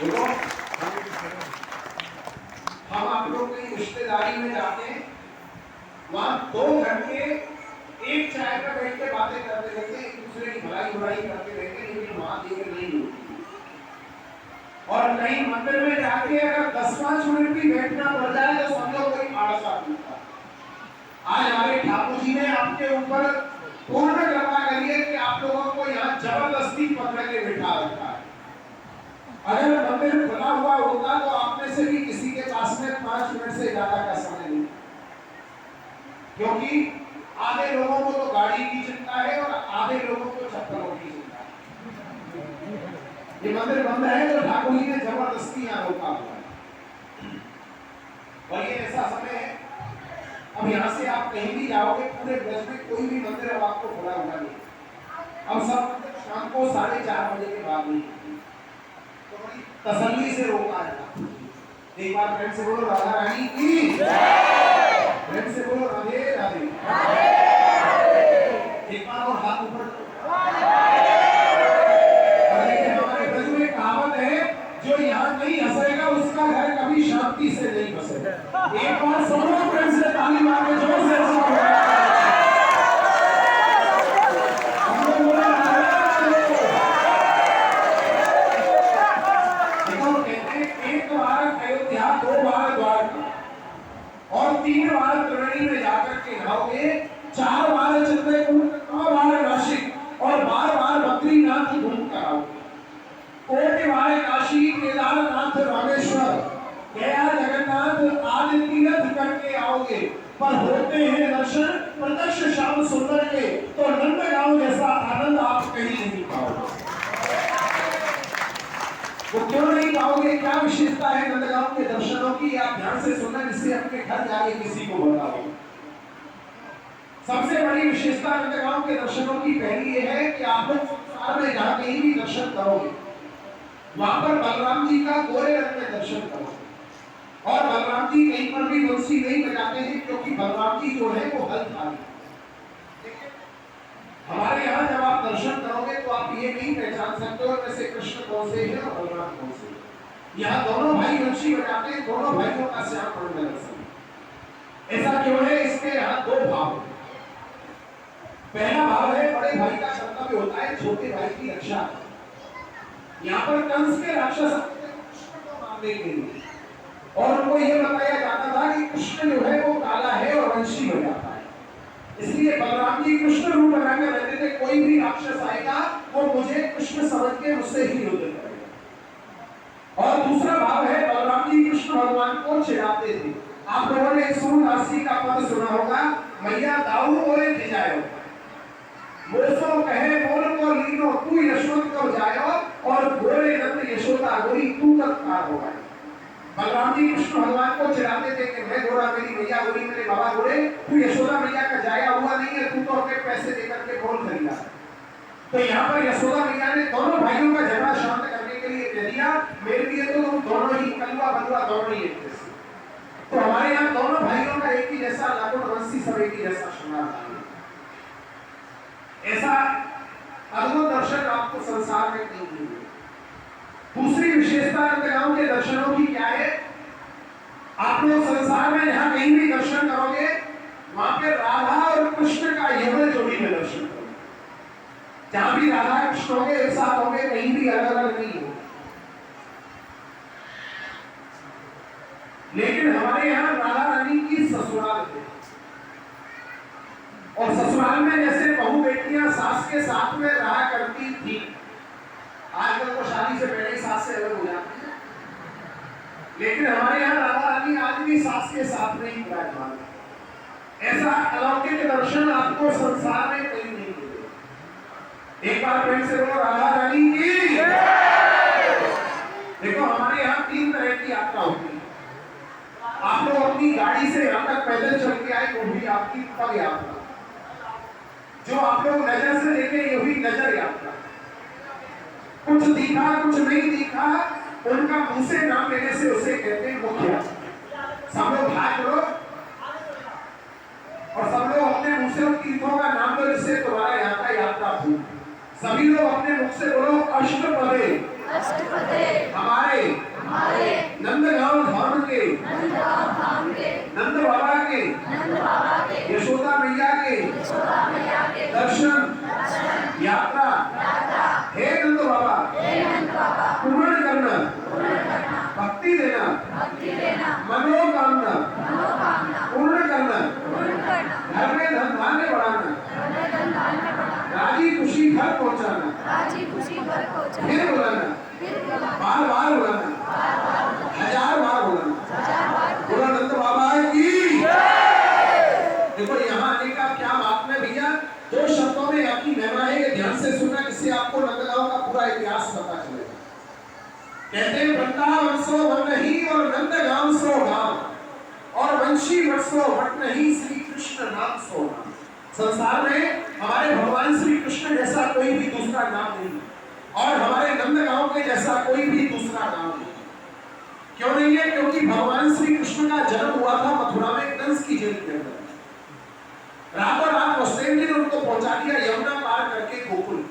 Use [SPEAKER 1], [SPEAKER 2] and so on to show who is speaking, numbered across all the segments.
[SPEAKER 1] देखो हम आप लोग की रिश्तेदारी में जाते हैं, वहां 2 घंटे एक चाय पर बैठ के बातें करते रहते हैं, एक दूसरे की भलाई बुराई करते रहते हैं, लेकिन वहां देर नहीं होती। और कहीं मंदिर में जाके अगर 10-5 मिनट भी बैठना पड़ जाए तो समझो कोई आलसा टूटा। आज हमारे ठाकुर जी ने आपके ऊपर पूर्ण कृपा करी है कि आप लोगों को यहाँ जबरदस्ती पकड़ के बिठा रखा है। अगर मंदिर खुला हुआ होता तो आप में से भी किसी के पास में 5 मिनट से ज्यादा का समय नहीं, क्योंकि आधे लोगों को तो गाड़ी की चिंता है और आधे लोगों को चप्पलों की चिंता है। ये मंदिर बंद है तो ठाकुर जी ने जबरदस्ती यहाँ रोका हुआ है। और ये ऐसा समय है, अब यहाँ से आप कहीं भी जाओगे पूरे ब्रज में कोई भी मंदिर अब आपको खुला हुआ नहीं। अब सब शाम को 4:30 बजे के बाद नहीं, तो बड़ी तसल्ली से रोका है। एक बार फ्रेंड से बोलो राधा रानी की जय, फ्रेंड से बोलो राधे राधे, एक बार और हाथ ऊपर। हमारे ब्रज में कहावत है, जो यहाँ नहीं हंसेगा उसका घर कभी शांति से नहीं बसेगा। एक बार सुनो फ्रेंड से ताली मार के जोर से और 3 बार त्रिवेणी में जाकर के नहाओगे, 4 बार चित्रकूट, 9 बार नासिक और 12 बार बद्रीनाथ घूम कर आओगे। कोटि बार काशी, केदारनाथ, रामेश्वर, गया, जगन्नाथ आदि तीर्थ करके आओगे, पर होते हैं दर्शन प्रत्यक्ष श्याम सुंदर के, तो नंदगांव जैसा आनंद आप कहीं नहीं पाओगे। वो क्यों नहीं पाओगे? क्या विशेषता है नंदगांव के दर्शनों की? आप ध्यान से सुनना, जिससे अपने घर जाके किसी को बताओ। सबसे बड़ी विशेषता नंदगांव के दर्शनों की पहली ये है कि आप लोग संसार में जहां कहीं भी दर्शन करोगे, वहां पर बलराम जी का गोरे रंग में दर्शन करोगे। और बलराम जी कहीं पर भी बंसी नहीं बजाते हैं, क्योंकि बलराम जी जो है वो हलधारी। हमारे यहाँ जब आप दर्शन करोगे तो आप ये नहीं पहचान सकते हो वैसे कृष्ण कौन से हैं और बलराम कौन से। यहाँ दोनों भाई बंसी बजाते हैं, दोनों भाइयों का श्याम पर्ण दर्शन। ऐसा क्यों है? इसके यहाँ 2 भाव। पहला भाव है, बड़े भाई का कर्तव्य होता है छोटे भाई की रक्षा। यहाँ पर कंस के राक्षस कृष्ण को मारने के लिए, और उनको यह बताया जाता था कि कृष्ण जो है वो काला है और वंशी बजाता है, इसलिए बलराम जी कृष्ण रूप बनाकर रहते थे। कोई भी राक्षस आएगा वो मुझे कृष्ण समझ के मुझसे ही युद्ध करेगा। और दूसरा भाव है, बलराम जी कृष्ण भगवान को चिढ़ाते थे। आप लोगों ने सूरदास जी का पद सुना होगा, मैया दाऊ बोले धिजायो, मोसो कहे मोर को लीनो, तू यशवंत को जायो, और गोरे नंद यशोदा गोरी तू तत्कार होगा। बलराम जी कृष्ण भगवान को चिढ़ाते थे कि मैं गोरा, मेरी मैया गोरी, मेरे बाबा गोरे, तू यशोदा मैया का जाया हुआ नहीं है, तू तो अपने पैसे देकर के बोल खरीदा। तो यहाँ पर यशोदा मैया ने दोनों भाइयों का झगड़ा शांत करने के लिए कह दिया, मेरे लिए तो तुम दोनों ही कलवा बलवा दोनों ही एक जैसे। तो हमारे यहाँ दोनों भाइयों का एक ही जैसा लाखों वंशी, सब एक ही जैसा श्रृंगार। ऐसा अद्भुत दर्शन आपको संसार में नहीं मिलेगा। दूसरी विशेषता नंदगांव के दर्शनों की क्या है? आप लोग संसार में जहां कहीं भी दर्शन करोगे, वहां पे राधा और कृष्ण का युगल जोड़ी में दर्शन करोगे। जहां भी राधा कृष्ण होंगे एक साथ होंगे, कहीं भी अलग अलग नहीं होंगे। लेकिन हमारे यहाँ राधा रानी की ससुराल है, और ससुराल में जैसे बहू बेटियां सास के साथ में रहा करती थी, आजकल तो शादी से पहले ही सास से अलग हो जाती है, लेकिन हमारे यहाँ राधा रानी आज भी सास के साथ में ही विराजमान है। ऐसा अलौकिक दर्शन आपको संसार में कहीं नहीं मिलेगा। एक बार फ्रेंड से बोलो राधा रानी की जय। देखो हमारे यहाँ 3 तरह की यात्रा होती है। आप लोग अपनी गाड़ी से यहाँ तक पैदल चल के आए, वो भी आपकी पग यात्रा। जो आप लोग नजर से देखे, ये हुई नजर यात्रा। कुछ दिखा कुछ नहीं दिखा, उनका मुंह से नाम लेने से उसे कहते हैं मुखिया। सब लोग हाथ करो और सब लोग अपने मुंह से उन तीर्थों का नाम लो, जिससे तुम्हारा यहाँ का यात्रा हो। सभी लोग अपने मुख से बोलो अष्टपदे हमारे नंदगांव धाम के नंद बाबा के यशोदा मैया के दर्शन यात्रा हे नंद बाबा पूर्ण करना, भक्ति देना, मनोकामना पूर्ण करना, घर में धन धान्य बढ़ाना, राजी खुशी घर पहुंचाना, फिर बुलाना, बार बार बुलाना, 1000 बार बुलाना, बोला नंद बाबा की। देखो यहाँ आने का क्या बात है भैया, 2 शब्दों में आपकी महिमा है, ये ध्यान से सुनना, जिससे आपको नंदगांव का पूरा इतिहास पता चलेगा। कहते हैं वृंदावन सो वन नहीं और नंदगांव सो गांव, और वंशी वट सो वट नहीं, श्री कृष्ण नाम सो नाम। संसार में हमारे भगवान श्री कृष्ण जैसा कोई भी दूसरा नाम नहीं, और हमारे नंदगांव के जैसा कोई भी दूसरा नाम नहीं। क्यों नहीं है? क्योंकि भगवान श्री कृष्ण का जन्म हुआ था मथुरा में कंस की जेल के अंदर। रातों रात वसुदेव जी ने उनको पहुंचा दिया यमुना पार करके गोकुल।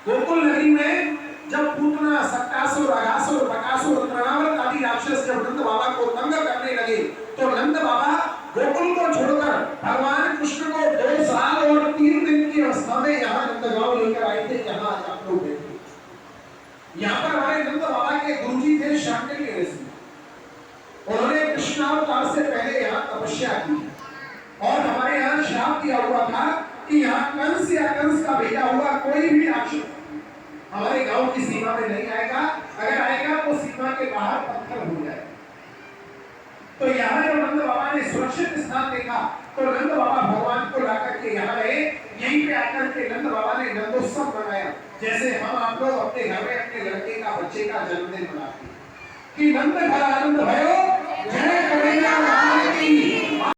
[SPEAKER 1] गोकुल नगरी में जब पूतना, सक्कासुर, अघासुर, बकासुर, तृणावर्त आदि राक्षस जब नंद बाबा को तंग करने लगे, तो नंद बाबा गोकुल को छोड़कर भगवान कृष्ण को 2 साल और 3 दिन की अवस्था में यहाँ नंदगांव लेकर आए थे, जहाँ आज आप लोग बैठे। यहाँ पर हमारे नंद बाबा के गुरुजी थे शांडिल्य ऋषि। उन्होंने कृष्णावतार से पहले यहाँ तपस्या की, और हमारे यहाँ श्राप दिया हुआ था कि यहाँ कंस या कंस का भेजा हुआ कोई भी राक्षस हमारे गांव की सीमा में नहीं आएगा, अगर आएगा तो सीमा के बाहर पत्थर हो जाएगा। तो यहाँ जब नंद बाबा ने सुरक्षित स्थान देखा, तो नंद बाबा भगवान को लाकर के यहाँ रहे। यहीं पे आकर के नंद बाबा ने नंदोत्सव मनाया, जैसे हम आप लोग अपने घर में अपने लड़के का, बच्चे का जन्मदिन मनाते हैं कि नंद घर आनंद भयो